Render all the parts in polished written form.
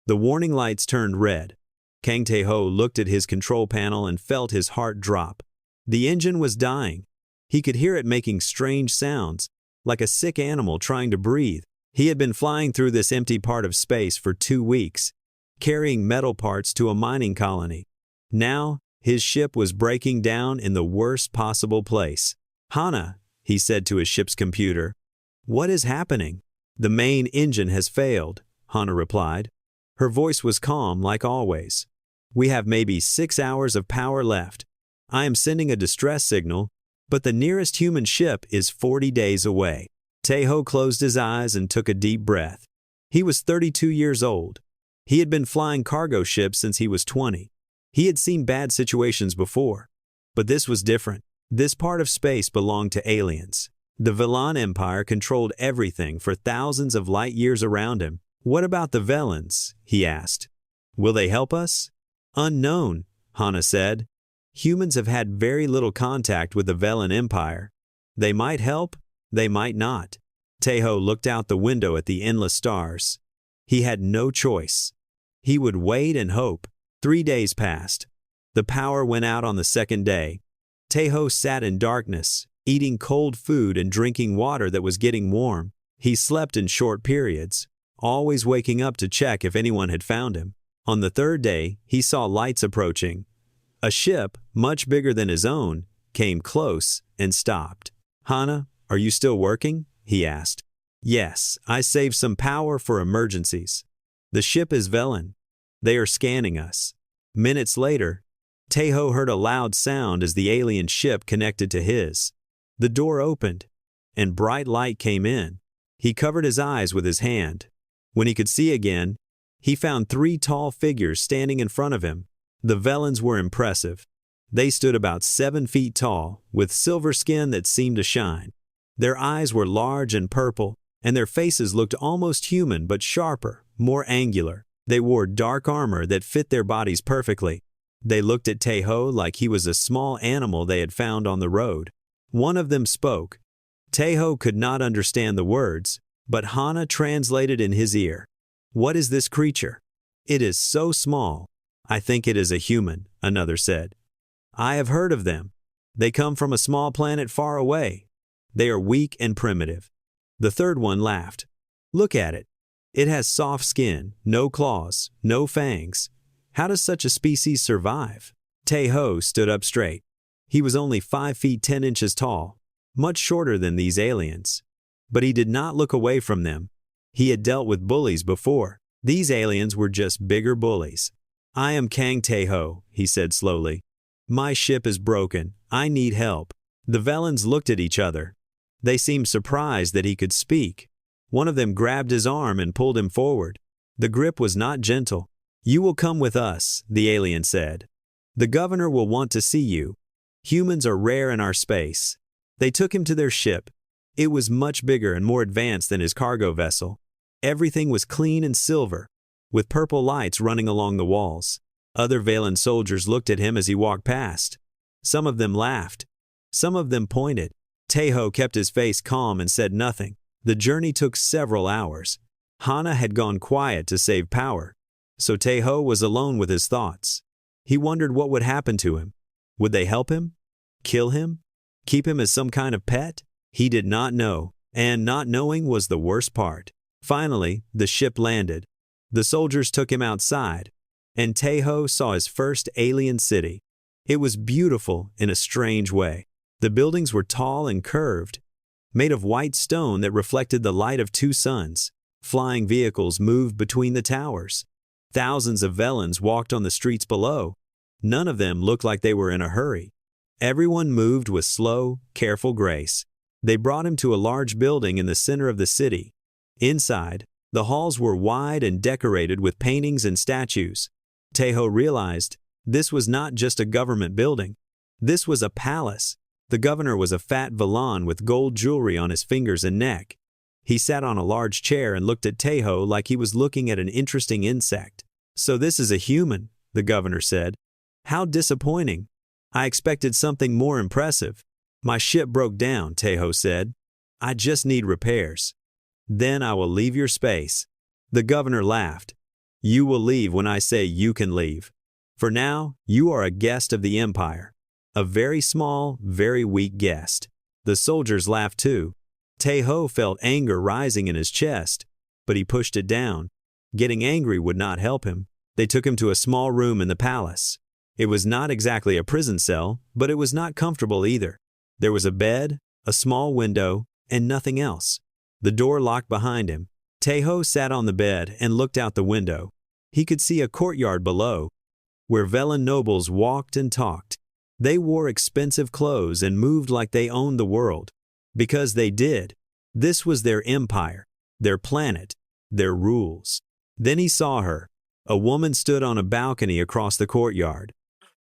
The warning lights turned red. Kang Tae-ho looked at his control panel and felt his heart drop. The engine was dying. He could hear it making strange sounds, like a sick animal trying to breathe. He had been flying through this empty part of space for 2 weeks, carrying metal parts to a mining colony. Now, his ship was breaking down in the worst possible place. "Hana," he said to his ship's computer, "what is happening?" "The main engine has failed," Hana replied. Her voice was calm like always. "We have maybe 6 hours of power left. I am sending a distress signal, but the nearest human ship is 40 days away." Tae-ho closed his eyes and took a deep breath. He was 32 years old. He had been flying cargo ships since he was 20. He had seen bad situations before, but this was different. This part of space belonged to aliens. The Velan Empire controlled everything for thousands of light years around him. "What about the Velans?" he asked. "Will they help us?" "Unknown," Hana said. "Humans have had very little contact with the Velan Empire. They might help, they might not." Tae-ho looked out the window at the endless stars. He had no choice. He would wait and hope. 3 days passed. The power went out on the second day. Tae-ho sat in darkness, eating cold food and drinking water that was getting warm. He slept in short periods, always waking up to check if anyone had found him. On the third day, he saw lights approaching. A ship, much bigger than his own, came close and stopped. "Hana, are you still working?" he asked. "Yes, I saved some power for emergencies. The ship is Velan. They are scanning us." Minutes later, Tae-ho heard a loud sound as the alien ship connected to his. The door opened, and bright light came in. He covered his eyes with his hand. When he could see again, he found 3 tall figures standing in front of him. The Velans were impressive. They stood about 7 feet tall, with silver skin that seemed to shine. Their eyes were large and purple, and their faces looked almost human but sharper, more angular. They wore dark armor that fit their bodies perfectly. They looked at Tae-ho like he was a small animal they had found on the road. One of them spoke. Tae-ho could not understand the words, but Hana translated in his ear. "What is this creature? It is so small. I think it is a human," another said. "I have heard of them. They come from a small planet far away. They are weak and primitive." The third one laughed. "Look at it. It has soft skin, no claws, no fangs. How does such a species survive?" Tae-ho stood up straight. He was only 5 feet 10 inches tall, much shorter than these aliens. But he did not look away from them. He had dealt with bullies before. These aliens were just bigger bullies. "I am Kang Tae-ho," he said slowly. "My ship is broken. I need help." The Velans looked at each other. They seemed surprised that he could speak. One of them grabbed his arm and pulled him forward. The grip was not gentle. "You will come with us," the alien said. "The governor will want to see you. Humans are rare in our space." They took him to their ship. It was much bigger and more advanced than his cargo vessel. Everything was clean and silver, with purple lights running along the walls. Other Velan soldiers looked at him as he walked past. Some of them laughed. Some of them pointed. Tae-ho kept his face calm and said nothing. The journey took several hours. Hana had gone quiet to save power, so Tae-ho was alone with his thoughts. He wondered what would happen to him. Would they help him? Kill him? Keep him as some kind of pet? He did not know, and not knowing was the worst part. Finally, the ship landed. The soldiers took him outside, and Tae-ho saw his first alien city. It was beautiful in a strange way. The buildings were tall and curved, made of white stone that reflected the light of 2 suns. Flying vehicles moved between the towers. Thousands of Velans walked on the streets below. None of them looked like they were in a hurry. Everyone moved with slow, careful grace. They brought him to a large building in the center of the city. Inside, the halls were wide and decorated with paintings and statues. Tae-ho realized this was not just a government building. This was a palace. The governor was a fat Velan with gold jewelry on his fingers and neck. He sat on a large chair and looked at Tae-ho like he was looking at an interesting insect. "So this is a human," the governor said. "How disappointing. I expected something more impressive." "My ship broke down," Tae-ho said. "I just need repairs. Then I will leave your space." The governor laughed. You will leave when I say you can leave. For now, you are a guest of the Empire. A very small, very weak guest." The soldiers laughed too. Tae-ho felt anger rising in his chest, but he pushed it down. Getting angry would not help him. They took him to a small room in the palace. It was not exactly a prison cell, but it was not comfortable either. There was a bed, a small window, and nothing else. The door locked behind him. Tae-ho sat on the bed and looked out the window. He could see a courtyard below, where Velen nobles walked and talked. They wore expensive clothes and moved like they owned the world. Because they did. This was their empire, their planet, their rules. Then he saw her. A woman stood on a balcony across the courtyard.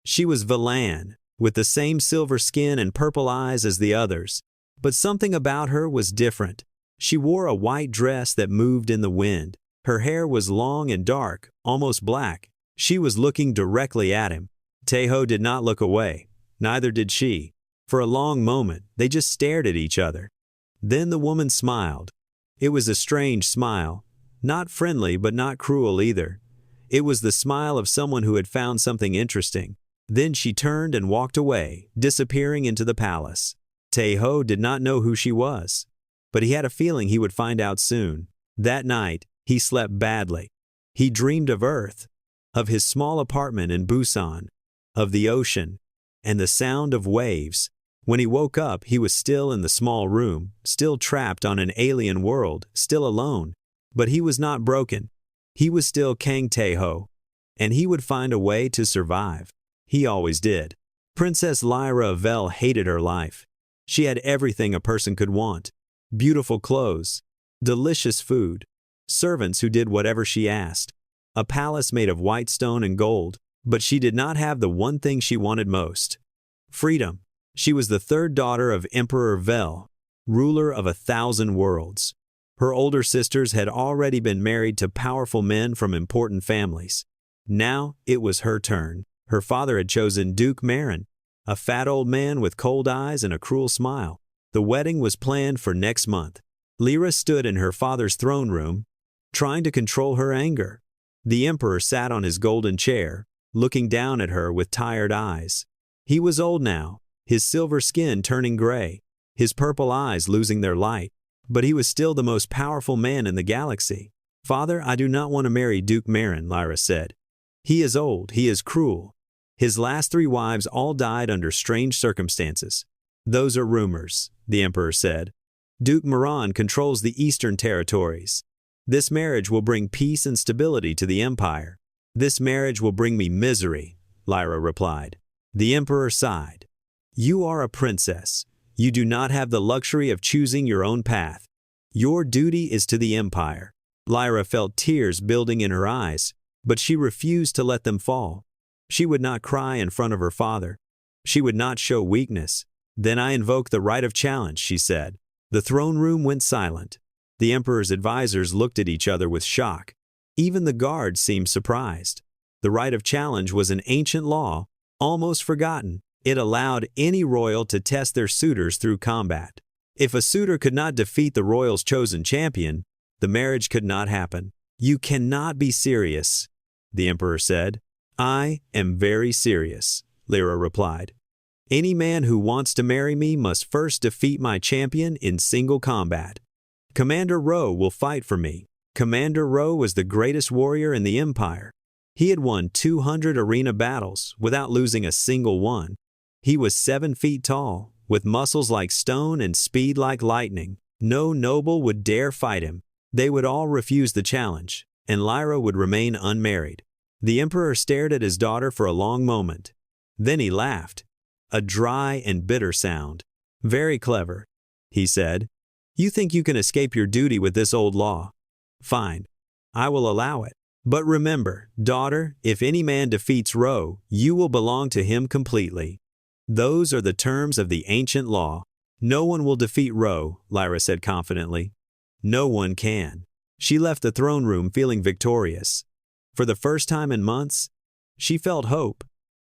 She was Velan, with the same silver skin and purple eyes as the others. But something about her was different. She wore a white dress that moved in the wind. Her hair was long and dark, almost black. She was looking directly at him. Tae-ho did not look away. Neither did she. For a long moment, they just stared at each other. Then the woman smiled. It was a strange smile. Not friendly, but not cruel either. It was the smile of someone who had found something interesting. Then she turned and walked away, disappearing into the palace. Tae-ho did not know who she was, but he had a feeling he would find out soon. That night, he slept badly. He dreamed of Earth, of his small apartment in Busan, of the ocean, and the sound of waves. When he woke up, he was still in the small room, still trapped on an alien world, still alone. But he was not broken. He was still Kang Tae-ho, and he would find a way to survive. He always did. Princess Lyra of Vel hated her life. She had everything a person could want. Beautiful clothes, delicious food, servants who did whatever she asked, a palace made of white stone and gold, but she did not have the one thing she wanted most: freedom. She was the third daughter of Emperor Vel, ruler of 1,000 worlds. Her older sisters had already been married to powerful men from important families. Now it was her turn. Her father had chosen Duke Marin, a fat old man with cold eyes and a cruel smile. The wedding was planned for next month. Lyra stood in her father's throne room, trying to control her anger. The emperor sat on his golden chair, looking down at her with tired eyes. He was old now, his silver skin turning gray, his purple eyes losing their light, but he was still the most powerful man in the galaxy. "Father, I do not want to marry Duke Marin," Lyra said. "He is old, he is cruel. His last 3 wives all died under strange circumstances." "Those are rumors," the emperor said. "Duke Maran controls the eastern territories. This marriage will bring peace and stability to the empire." "This marriage will bring me misery," Lyra replied. The emperor sighed. "You are a princess. You do not have the luxury of choosing your own path. Your duty is to the empire." Lyra felt tears building in her eyes, but she refused to let them fall. She would not cry in front of her father. She would not show weakness. "Then I invoke the right of challenge," she said. The throne room went silent. The emperor's advisors looked at each other with shock. Even the guards seemed surprised. The right of challenge was an ancient law, almost forgotten. It allowed any royal to test their suitors through combat. If a suitor could not defeat the royal's chosen champion, the marriage could not happen. "You cannot be serious," the emperor said. "I am very serious," Lyra replied. "Any man who wants to marry me must first defeat my champion in single combat. Commander Ro will fight for me." Commander Ro was the greatest warrior in the empire. He had won 200 arena battles without losing a single one. He was 7 feet tall, with muscles like stone and speed like lightning. No noble would dare fight him. They would all refuse the challenge, and Lyra would remain unmarried. The emperor stared at his daughter for a long moment. Then he laughed, a dry and bitter sound. "Very clever," he said. "You think you can escape your duty with this old law? Fine, I will allow it. But remember, daughter, if any man defeats Ro, you will belong to him completely. Those are the terms of the ancient law." "No one will defeat Ro," Lyra said confidently. "No one can." She left the throne room feeling victorious. For the first time in months, she felt hope.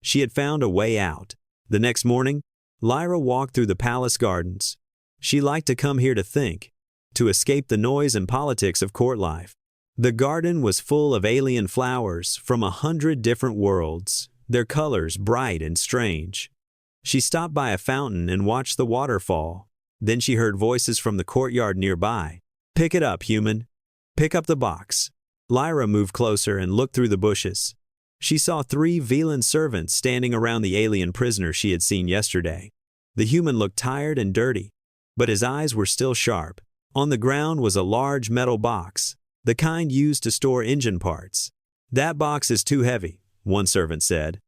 She had found a way out. The next morning, Lyra walked through the palace gardens. She liked to come here to think, to escape the noise and politics of court life. The garden was full of alien flowers from 100 different worlds, their colors bright and strange. She stopped by a fountain and watched the waterfall. Then she heard voices from the courtyard nearby. "Pick it up, human. Pick up the box." Lyra moved closer and looked through the bushes. She saw 3 Velan servants standing around the alien prisoner she had seen yesterday. The human looked tired and dirty, but his eyes were still sharp. On the ground was a large metal box, the kind used to store engine parts. "That box is too heavy," one servant said.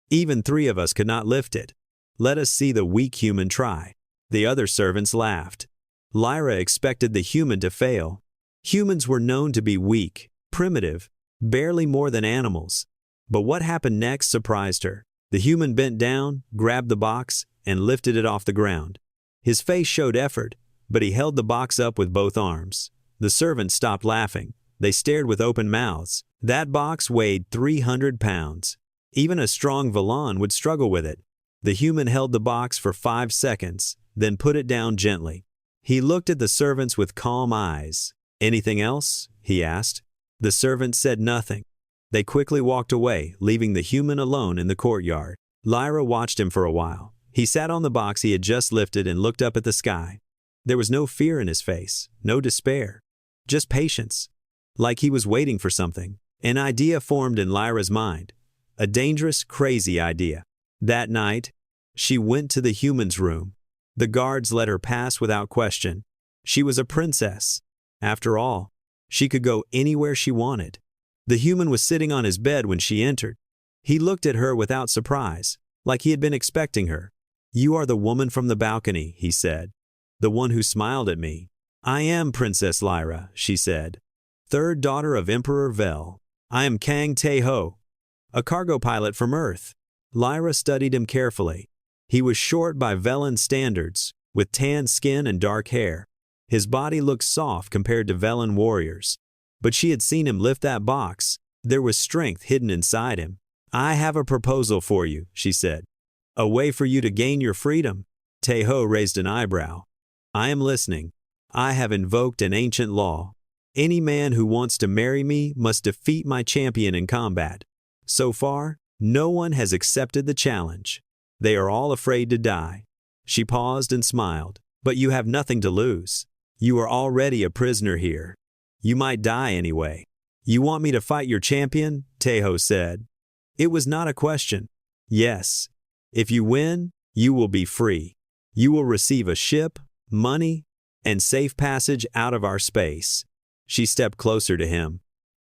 "Even 3 of us could not lift it. Let us see the weak human try." The other servants laughed. Lyra expected the human to fail. Humans were known to be weak, primitive, barely more than animals. But what happened next surprised her. The human bent down, grabbed the box, and lifted it off the ground. His face showed effort, but he held the box up with both arms. The servants stopped laughing. They stared with open mouths. That box weighed 300 pounds. Even a strong Velan would struggle with it. The human held the box for 5 seconds, then put it down gently. He looked at the servants with calm eyes. "Anything else?" he asked. The servants said nothing. They quickly walked away, leaving the human alone in the courtyard. Lyra watched him for a while. He sat on the box he had just lifted and looked up at the sky. There was no fear in his face, no despair, just patience, like he was waiting for something. An idea formed in Lyra's mind, a dangerous, crazy idea. That night, she went to the human's room. The guards let her pass without question. She was a princess. After all, she could go anywhere she wanted. The human was sitting on his bed when she entered. He looked at her without surprise, like he had been expecting her. "You are the woman from the balcony," he said. "The one who smiled at me." "I am Princess Lyra," she said. "Third daughter of Emperor Vel. I am Kang Tae-ho, a cargo pilot from Earth." Lyra studied him carefully. He was short by Velan standards, with tan skin and dark hair. His body looked soft compared to Velan warriors. But she had seen him lift that box. There was strength hidden inside him. "I have a proposal for you," she said. "A way for you to gain your freedom." Tae-ho raised an eyebrow. "I am listening. I have invoked an ancient law. Any man who wants to marry me must defeat my champion in combat. So far, no one has accepted the challenge. They are all afraid to die." She paused and smiled. "But you have nothing to lose. You are already a prisoner here. You might die anyway." "You want me to fight your champion?" Tae-ho said. It was not a question. "Yes. If you win, you will be free. You will receive a ship, money, and safe passage out of our space." She stepped closer to him.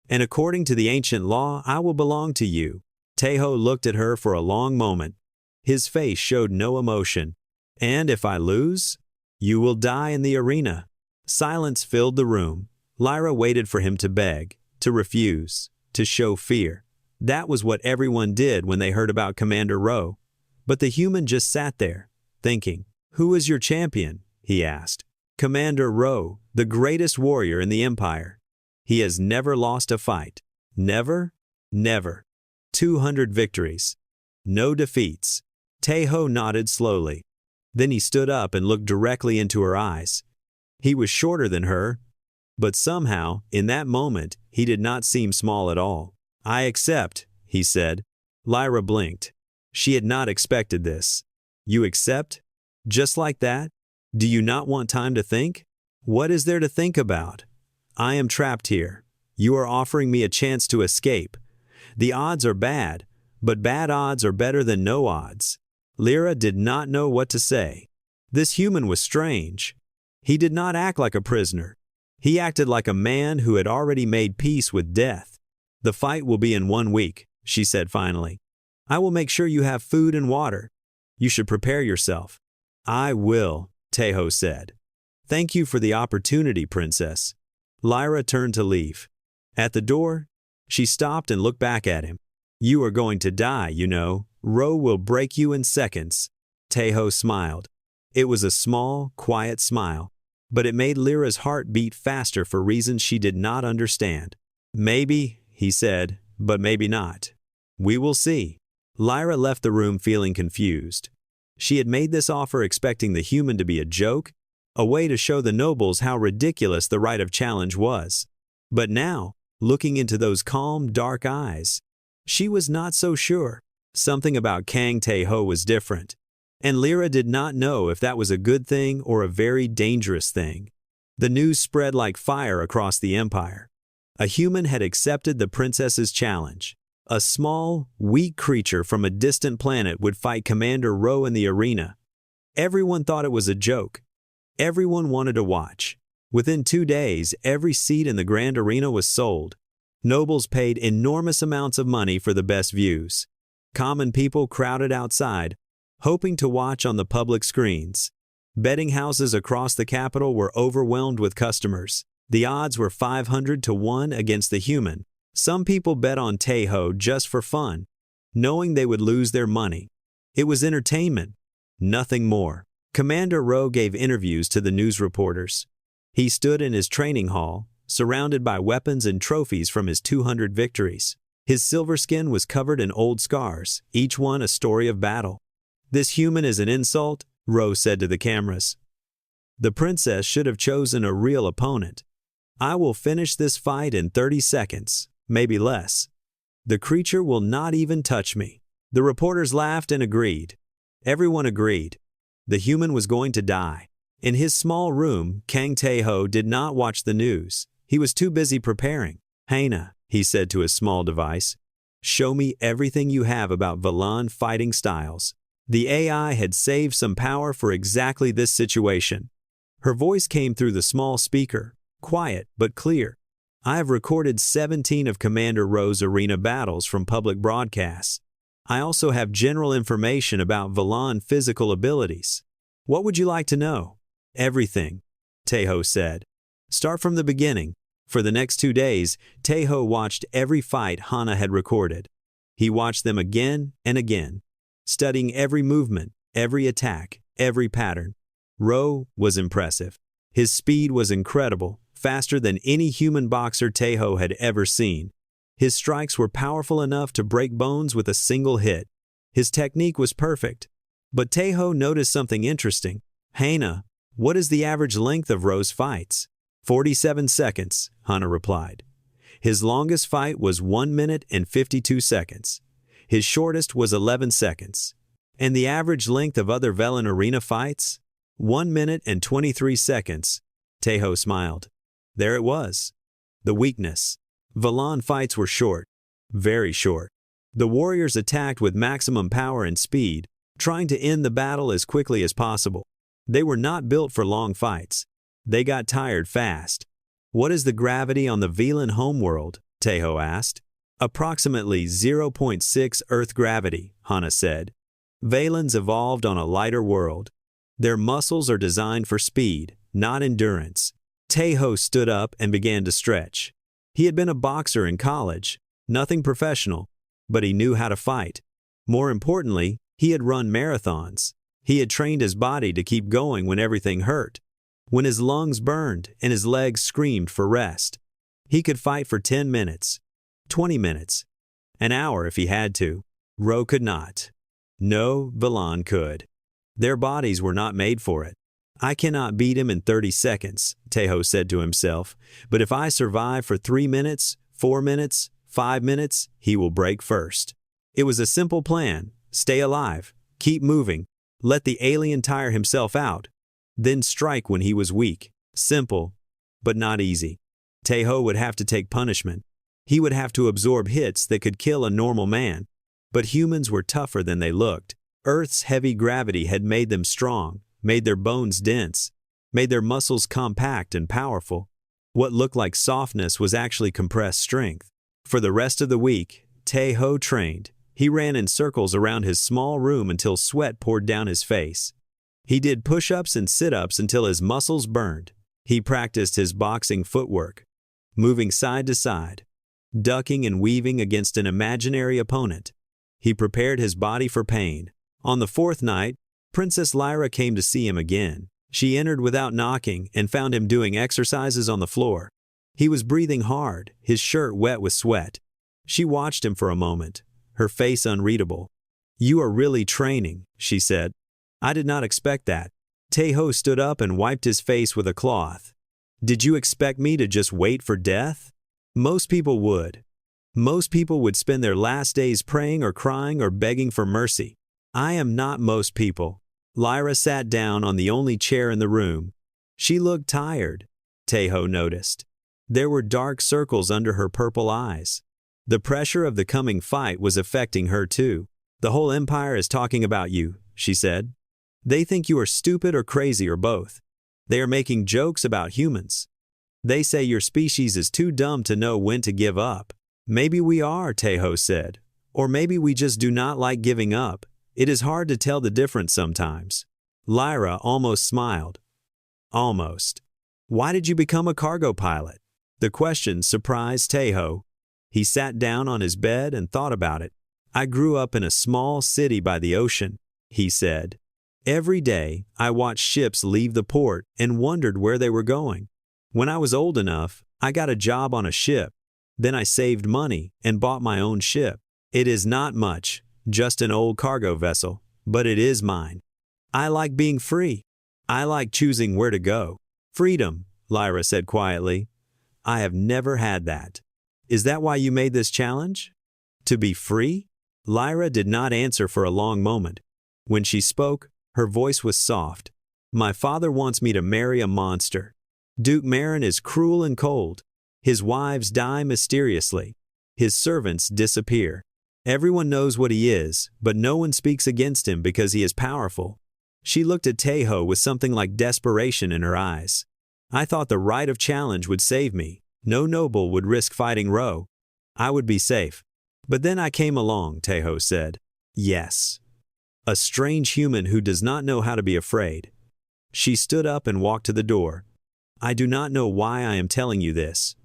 "And according to the ancient law, I will belong to you." Tae-ho looked at her for a long moment. His face showed no emotion. "And if I lose, you will die in the arena." Silence filled the room. Lyra waited for him to beg, to refuse, to show fear. That was what everyone did when they heard about Commander Ro. But the human just sat there, thinking. "Who is your champion?" he asked. "Commander Ro, the greatest warrior in the Empire. He has never lost a fight. Never? Never. 200 victories. No defeats." Tae-ho nodded slowly. Then he stood up and looked directly into her eyes. He was shorter than her, but somehow, in that moment, he did not seem small at all. "I accept," he said. Lyra blinked. She had not expected this. "You accept? Just like that? Do you not want time to think?" "What is there to think about? I am trapped here. You are offering me a chance to escape. The odds are bad, but bad odds are better than no odds." Lyra did not know what to say. This human was strange. He did not act like a prisoner. He acted like a man who had already made peace with death. "The fight will be in 1 week," she said finally. "I will make sure you have food and water. You should prepare yourself." "I will," Tae-ho said. "Thank you for the opportunity, Princess." Lyra turned to leave. At the door, she stopped and looked back at him. "You are going to die, you know. Ro will break you in seconds." Tae-ho smiled. It was a small, quiet smile, but it made Lyra's heart beat faster for reasons she did not understand. "Maybe," he said, "but maybe not. We will see." Lyra left the room feeling confused. She had made this offer expecting the human to be a joke, a way to show the nobles how ridiculous the right of challenge was. But now, looking into those calm, dark eyes. She was not so sure. Something about Kang Tae-ho was different. And Lyra did not know if that was a good thing or a very dangerous thing. The news spread like fire across the empire. A human had accepted the princess's challenge. A small, weak creature from a distant planet would fight Commander Ro in the arena. Everyone thought it was a joke. Everyone wanted to watch. Within 2 days, every seat in the grand arena was sold. Nobles paid enormous amounts of money for the best views. Common people crowded outside, hoping to watch on the public screens. Betting houses across the capital were overwhelmed with customers. The odds were 500 to 1 against the human. Some people bet on Tae-ho just for fun, knowing they would lose their money. It was entertainment, nothing more. Commander Ro gave interviews to the news reporters. He stood in his training hall, surrounded by weapons and trophies from his 200 victories. His silver skin was covered in old scars, each one a story of battle. "This human is an insult," Ro said to the cameras. "The princess should have chosen a real opponent. I will finish this fight in 30 seconds, maybe less. The creature will not even touch me." The reporters laughed and agreed. Everyone agreed. The human was going to die. In his small room, Kang Tae-ho did not watch the news. He was too busy preparing. "Hana," he said to his small device, "show me everything you have about Valan fighting styles." The AI had saved some power for exactly this situation. Her voice came through the small speaker, quiet but clear. "I have recorded 17 of Commander Ro's arena battles from public broadcasts. I also have general information about Valan physical abilities. What would you like to know?" "Everything," Tae-ho said. "Start from the beginning." For the next 2 days, Tae-ho watched every fight Hana had recorded. He watched them again and again, studying every movement, every attack, every pattern. Ro was impressive. His speed was incredible, faster than any human boxer Tae-ho had ever seen. His strikes were powerful enough to break bones with a single hit. His technique was perfect. But Tae-ho noticed something interesting. "Hana, what is the average length of Ro's fights?" 47 seconds, Hana replied. His longest fight was 1 minute and 52 seconds. His shortest was 11 seconds. And the average length of other Valan arena fights? 1 minute and 23 seconds. Tae-ho smiled. There it was. The weakness. Valan fights were short. Very short. The warriors attacked with maximum power and speed, trying to end the battle as quickly as possible. They were not built for long fights. They got tired fast. "What is the gravity on the Valan homeworld?" Tae-ho asked. "Approximately 0.6 Earth gravity," Hana said. "Valans evolved on a lighter world. Their muscles are designed for speed, not endurance." Tae-ho stood up and began to stretch. He had been a boxer in college, nothing professional, but he knew how to fight. More importantly, he had run marathons. He had trained his body to keep going when everything hurt, when his lungs burned and his legs screamed for rest. He could fight for 10 minutes, 20 minutes, an hour if he had to. Ro could not. No Valan could. Their bodies were not made for it. "I cannot beat him in 30 seconds, Tae-ho said to himself, "but if I survive for 3 minutes, 4 minutes, 5 minutes, he will break first." It was a simple plan. Stay alive, keep moving, let the alien tire himself out, then strike when he was weak. Simple, but not easy. Tae-ho would have to take punishment. He would have to absorb hits that could kill a normal man. But humans were tougher than they looked. Earth's heavy gravity had made them strong, made their bones dense, made their muscles compact and powerful. What looked like softness was actually compressed strength. For the rest of the week, Tae-ho trained. He ran in circles around his small room until sweat poured down his face. He did push-ups and sit-ups until his muscles burned. He practiced his boxing footwork, moving side to side, ducking and weaving against an imaginary opponent. He prepared his body for pain. On the 4th night, Princess Lyra came to see him again. She entered without knocking and found him doing exercises on the floor. He was breathing hard, his shirt wet with sweat. She watched him for a moment, her face unreadable. "You are really training," she said. "I did not expect that." Tae-ho stood up and wiped his face with a cloth. "Did you expect me to just wait for death?" Most people would. Most people would spend their last days praying or crying or begging for mercy. I am not most people. Lyra sat down on the only chair in the room. She looked tired, Taeho noticed. There were dark circles under her purple eyes. The pressure of the coming fight was affecting her too. The whole empire is talking about you, she said. They think you are stupid or crazy or both. They are making jokes about humans. They say your species is too dumb to know when to give up. Maybe we are, Taeho said. Or maybe we just do not like giving up. It is hard to tell the difference sometimes. Lyra almost smiled. Almost. Why did you become a cargo pilot? The question surprised Taeho. He sat down on his bed and thought about it. I grew up in a small city by the ocean, he said. Every day, I watched ships leave the port and wondered where they were going. When I was old enough, I got a job on a ship. Then I saved money and bought my own ship. It is not much, just an old cargo vessel, but it is mine. I like being free. I like choosing where to go. Freedom, Lyra said quietly. I have never had that. Is that why you made this challenge? To be free? Lyra did not answer for a long moment. When she spoke, her voice was soft. My father wants me to marry a monster. Duke Marin is cruel and cold. His wives die mysteriously. His servants disappear. Everyone knows what he is, but no one speaks against him because he is powerful. She looked at Taeho with something like desperation in her eyes. I thought the right of challenge would save me. No noble would risk fighting Ro. I would be safe. But then I came along, Taeho said. Yes. A strange human who does not know how to be afraid. She stood up and walked to the door. I do not know why I am telling you this.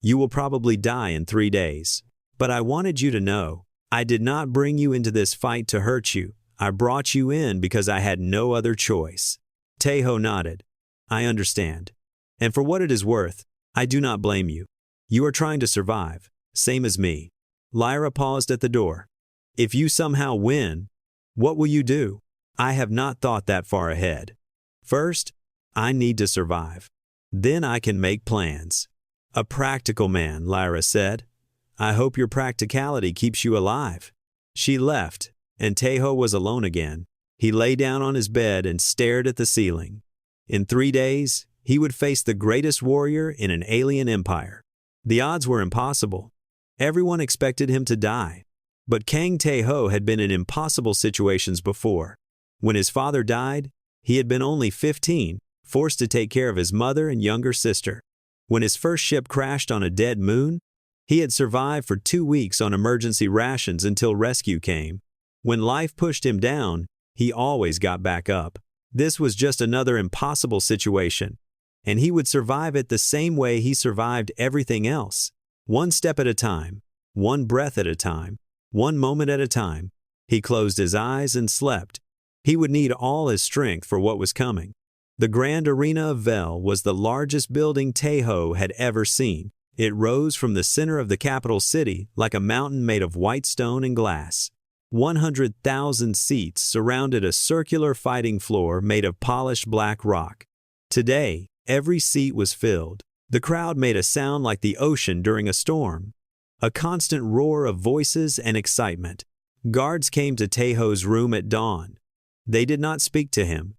You will probably die in 3 days. But I wanted you to know, I did not bring you into this fight to hurt you. I brought you in because I had no other choice. Taeho nodded. I understand. And for what it is worth, I do not blame you. You are trying to survive, same as me. Lyra paused at the door. If you somehow win, what will you do? I have not thought that far ahead. First, I need to survive. Then I can make plans. A practical man, Lyra said. I hope your practicality keeps you alive. She left, and Taeho was alone again. He lay down on his bed and stared at the ceiling. In 3 days, he would face the greatest warrior in an alien empire. The odds were impossible. Everyone expected him to die. But Kang Taeho had been in impossible situations before. When his father died, he had been only 15, forced to take care of his mother and younger sister. When his first ship crashed on a dead moon, he had survived for 2 weeks on emergency rations until rescue came. When life pushed him down, he always got back up. This was just another impossible situation, and he would survive it the same way he survived everything else. One step at a time, one breath at a time, one moment at a time. He closed his eyes and slept. He would need all his strength for what was coming. The Grand Arena of Vel was the largest building Taeho had ever seen. It rose from the center of the capital city like a mountain made of white stone and glass. 100,000 seats surrounded a circular fighting floor made of polished black rock. Today, every seat was filled. The crowd made a sound like the ocean during a storm. A constant roar of voices and excitement. Guards came to Taeho's room at dawn. They did not speak to him.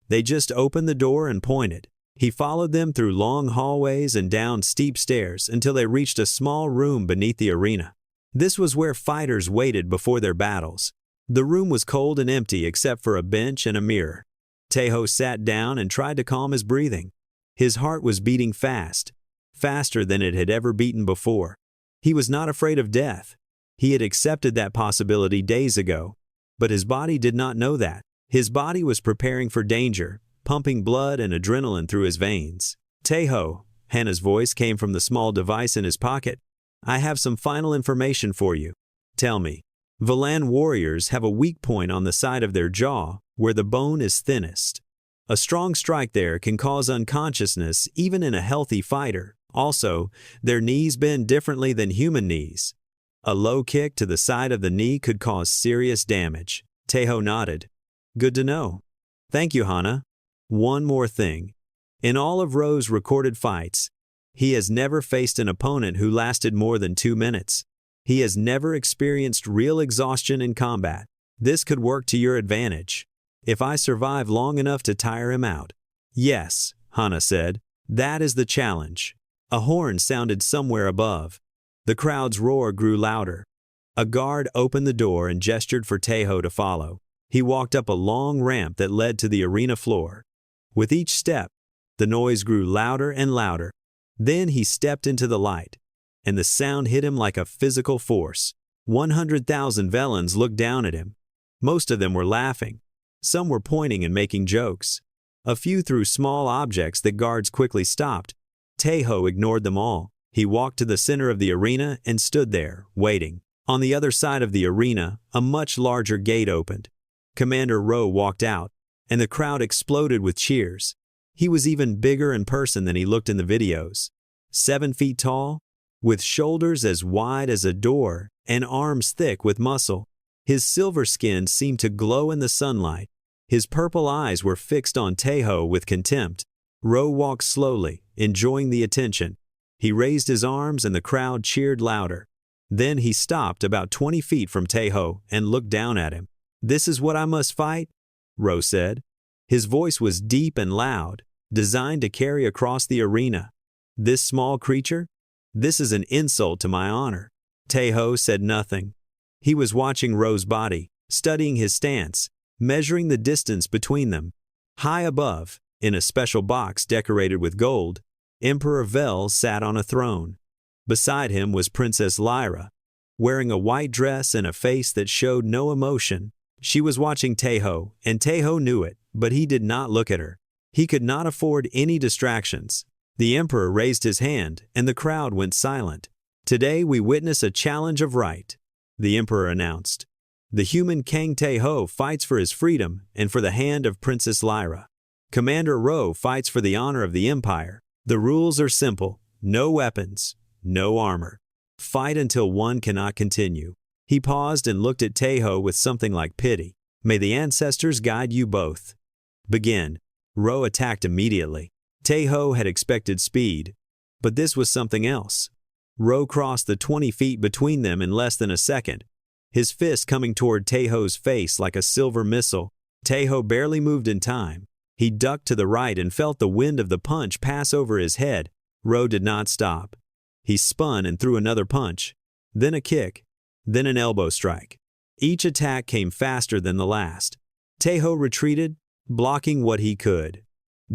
They just opened the door and pointed. He followed them through long hallways and down steep stairs until they reached a small room beneath the arena. This was where fighters waited before their battles. The room was cold and empty except for a bench and a mirror. Taeho sat down and tried to calm his breathing. His heart was beating fast, faster than it had ever beaten before. He was not afraid of death. He had accepted that possibility days ago. But his body did not know that. His body was preparing for danger, pumping blood and adrenaline through his veins. Taeho, Hannah's voice came from the small device in his pocket. I have some final information for you. Tell me. Velan warriors have a weak point on the side of their jaw, where the bone is thinnest. A strong strike there can cause unconsciousness even in a healthy fighter. Also, their knees bend differently than human knees. A low kick to the side of the knee could cause serious damage. Taeho nodded. Good to know. Thank you, Hannah. One more thing. In all of Ro's recorded fights, He has never faced an opponent who lasted more than 2 minutes. He has never experienced real exhaustion in combat. This could work to your advantage, if I survive long enough to tire him out. Yes, Hana said. That is the challenge. A horn sounded somewhere above. The crowd's roar grew louder. A guard opened the door and gestured for Taeho to follow. He walked up a long ramp that led to the arena floor. With each step, the noise grew louder and louder. Then he stepped into the light, and the sound hit him like a physical force. 100,000 Velans looked down at him. Most of them were laughing. Some were pointing and making jokes. A few threw small objects that guards quickly stopped. Taeho ignored them all. He walked to the center of the arena and stood there, waiting. On the other side of the arena, a much larger gate opened. Commander Ro walked out, and the crowd exploded with cheers. He was even bigger in person than he looked in the videos. 7 feet tall, with shoulders as wide as a door and arms thick with muscle. His silver skin seemed to glow in the sunlight. His purple eyes were fixed on Taeho with contempt. Ro walked slowly, enjoying the attention. He raised his arms and the crowd cheered louder. Then he stopped about 20 feet from Taeho and looked down at him. "This is what I must fight?" Ro said. His voice was deep and loud, designed to carry across the arena. "This small creature? This is an insult to my honor." Taeho said nothing. He was watching Ro's body, studying his stance, measuring the distance between them. High above, in a special box decorated with gold, Emperor Vel sat on a throne. Beside him was Princess Lyra, wearing a white dress and a face that showed no emotion. She was watching Taeho, and Taeho knew it, but he did not look at her. He could not afford any distractions. The Emperor raised his hand, and the crowd went silent. "Today we witness a challenge of right," the Emperor announced. "The human Kang Taeho fights for his freedom and for the hand of Princess Lyra. Commander Ro fights for the honor of the Empire. The rules are simple: no weapons, no armor. Fight until one cannot continue." He paused and looked at Taeho with something like pity. "May the ancestors guide you both. Begin." Ro attacked immediately. Taeho had expected speed, but this was something else. Ro crossed the 20 feet between them in less than a second, his fist coming toward Taeho's face like a silver missile. Taeho barely moved in time. He ducked to the right and felt the wind of the punch pass over his head. Ro did not stop. He spun and threw another punch, then a kick, then an elbow strike. Each attack came faster than the last. Taeho retreated, blocking what he could,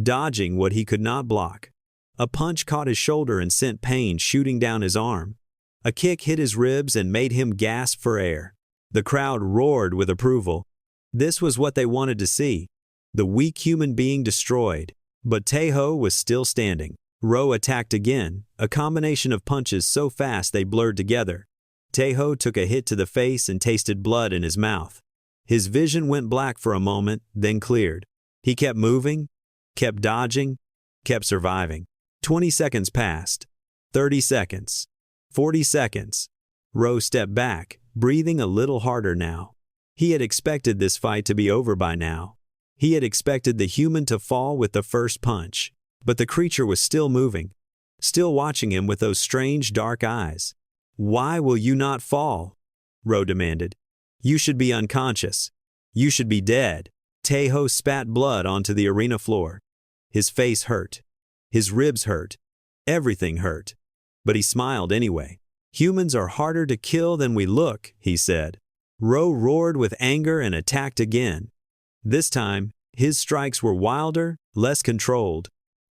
dodging what he could not block. A punch caught his shoulder and sent pain shooting down his arm. A kick hit his ribs and made him gasp for air. The crowd roared with approval. This was what they wanted to see: the weak human being destroyed. But Taeho was still standing. Ro attacked again, a combination of punches so fast they blurred together. Taeho took a hit to the face and tasted blood in his mouth. His vision went black for a moment, then cleared. He kept moving, kept dodging, kept surviving. 20 seconds passed. 30 seconds. 40 seconds. Ro stepped back, breathing a little harder now. He had expected this fight to be over by now. He had expected the human to fall with the first punch. But the creature was still moving, still watching him with those strange dark eyes. "Why will you not fall?" Ro demanded. "You should be unconscious. You should be dead." Taeho spat blood onto the arena floor. His face hurt. His ribs hurt. Everything hurt. But he smiled anyway. "Humans are harder to kill than we look," he said. Ro roared with anger and attacked again. This time, his strikes were wilder, less controlled.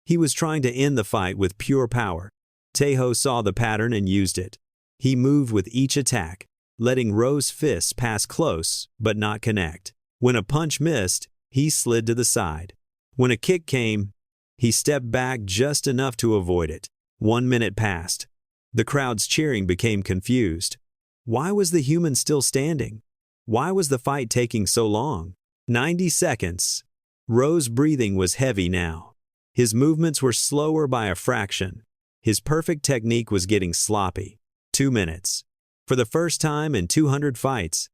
He was trying to end the fight with pure power. Taeho saw the pattern and used it. He moved with each attack, letting Ro's fists pass close but not connect. When a punch missed, he slid to the side. When a kick came, he stepped back just enough to avoid it. 1 minute passed. The crowd's cheering became confused. Why was the human still standing? Why was the fight taking so long? 90 seconds. Ro's breathing was heavy now. His movements were slower by a fraction. His perfect technique was getting sloppy. 2 minutes. For the first time in 200 fights,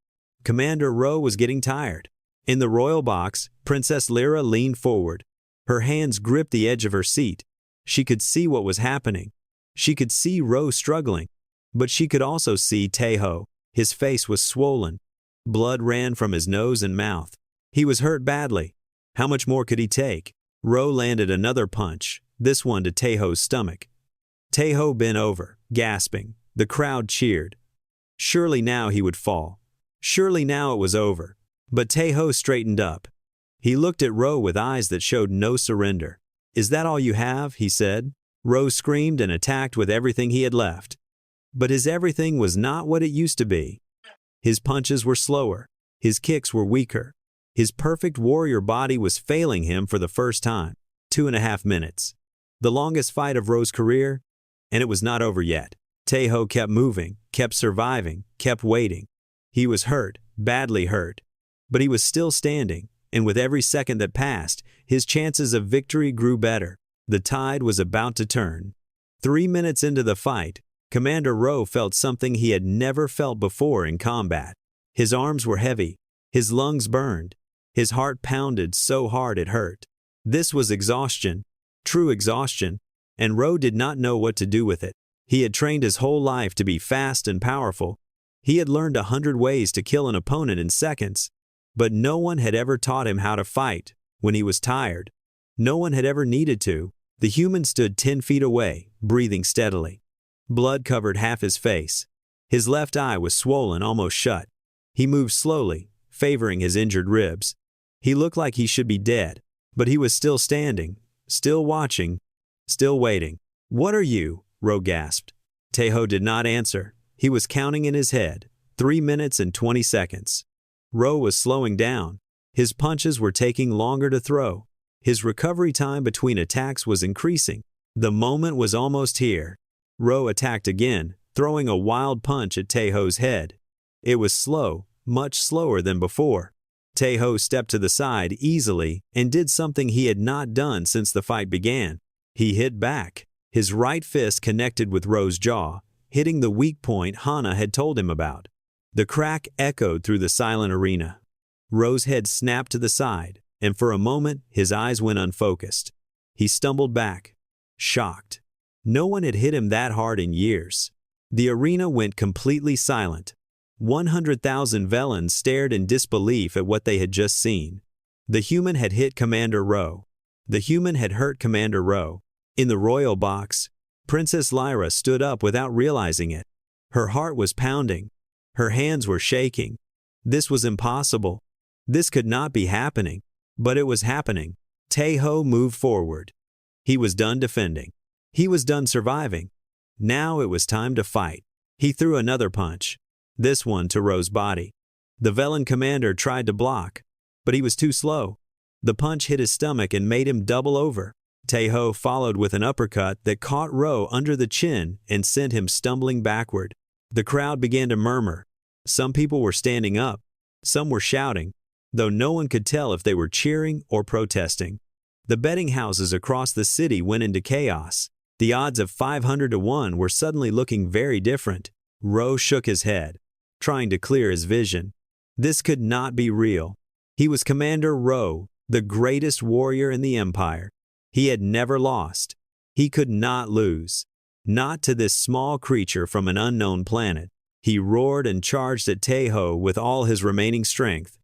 Commander Ro was getting tired. In the royal box, Princess Lyra leaned forward. Her hands gripped the edge of her seat. She could see what was happening. She could see Ro struggling, but she could also see Taeho. His face was swollen. Blood ran from his nose and mouth. He was hurt badly. How much more could he take? Ro landed another punch, this one to Taeho's stomach. Taeho bent over, gasping. The crowd cheered. Surely now he would fall. Surely now it was over. But Taeho straightened up. He looked at Ro with eyes that showed no surrender. "Is that all you have?" he said. Ro screamed and attacked with everything he had left. But his everything was not what it used to be. His punches were slower. His kicks were weaker. His perfect warrior body was failing him for the first time. 2.5 minutes. The longest fight of Ro's career, and it was not over yet. Taeho kept moving, kept surviving, kept waiting. He was hurt, badly hurt. But he was still standing, and with every second that passed, his chances of victory grew better. The tide was about to turn. 3 minutes into the fight, Commander Ro felt something he had never felt before in combat. His arms were heavy. His lungs burned. His heart pounded so hard it hurt. This was exhaustion, true exhaustion, and Ro did not know what to do with it. He had trained his whole life to be fast and powerful. He had learned 100 ways to kill an opponent in seconds. But no one had ever taught him how to fight when he was tired. No one had ever needed to. The human stood 10 feet away, breathing steadily. Blood covered half his face. His left eye was swollen almost shut. He moved slowly, favoring his injured ribs. He looked like he should be dead, but he was still standing, still watching, still waiting. "What are you?" Ro gasped. Taeho did not answer. He was counting in his head, 3 minutes and 20 seconds. Ro was slowing down. His punches were taking longer to throw. His recovery time between attacks was increasing. The moment was almost here. Ro attacked again, throwing a wild punch at Taeho's head. It was slow, much slower than before. Taeho stepped to the side easily and did something he had not done since the fight began. He hit back. His right fist connected with Ro's jaw, hitting the weak point Hana had told him about. The crack echoed through the silent arena. Ro's head snapped to the side, and for a moment his eyes went unfocused. He stumbled back, shocked. No one had hit him that hard in years. The arena went completely silent. 100,000 Velans stared in disbelief at what they had just seen. The human had hit Commander Ro. The human had hurt Commander Ro. In the royal box, Princess Lyra stood up without realizing it. Her heart was pounding. Her hands were shaking. This was impossible. This could not be happening. But it was happening. Taeho moved forward. He was done defending. He was done surviving. Now it was time to fight. He threw another punch, this one to Ro's body. The Velan commander tried to block, but he was too slow. The punch hit his stomach and made him double over. Taeho followed with an uppercut that caught Ro under the chin and sent him stumbling backward. The crowd began to murmur. Some people were standing up. Some were shouting, though no one could tell if they were cheering or protesting. The betting houses across the city went into chaos. The odds of 500 to 1 were suddenly looking very different. Ro shook his head, trying to clear his vision. This could not be real. He was Commander Ro, the greatest warrior in the Empire. He had never lost. He could not lose. Not to this small creature from an unknown planet. He roared and charged at Taeho with all his remaining strength.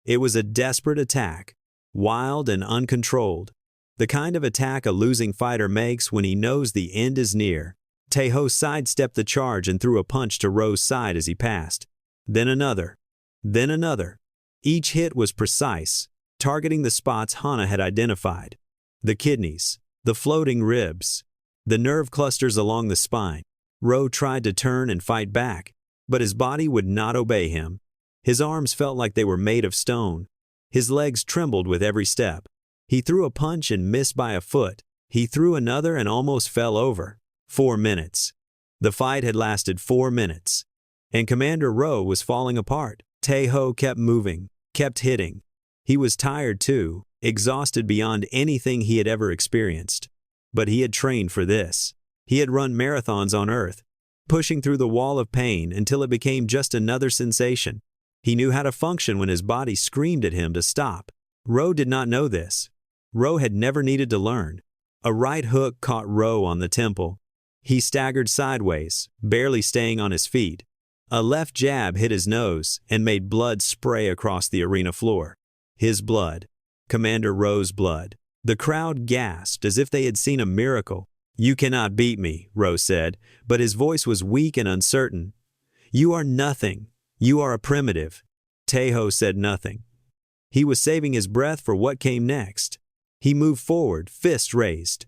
It was a desperate attack, wild and uncontrolled. The kind of attack a losing fighter makes when he knows the end is near. Taeho sidestepped the charge and threw a punch to Ro's side as he passed. Then another. Then another. Each hit was precise, targeting the spots Hana had identified. The kidneys, the floating ribs, the nerve clusters along the spine. Ro tried to turn and fight back, but his body would not obey him. His arms felt like they were made of stone. His legs trembled with every step. He threw a punch and missed by a foot. He threw another and almost fell over. 4 minutes. The fight had lasted 4 minutes. And Commander Ro was falling apart. Taeho kept moving, kept hitting. He was tired too, exhausted beyond anything he had ever experienced. But he had trained for this. He had run marathons on Earth, pushing through the wall of pain until it became just another sensation. He knew how to function when his body screamed at him to stop. Ro did not know this. Ro had never needed to learn. A right hook caught Ro on the temple. He staggered sideways, barely staying on his feet. A left jab hit his nose and made blood spray across the arena floor. His blood. Commander Ro's blood. The crowd gasped as if they had seen a miracle. "You cannot beat me," Ro said, but his voice was weak and uncertain. "You are nothing. You are a primitive." Taeho said nothing. He was saving his breath for what came next. He moved forward, fist raised.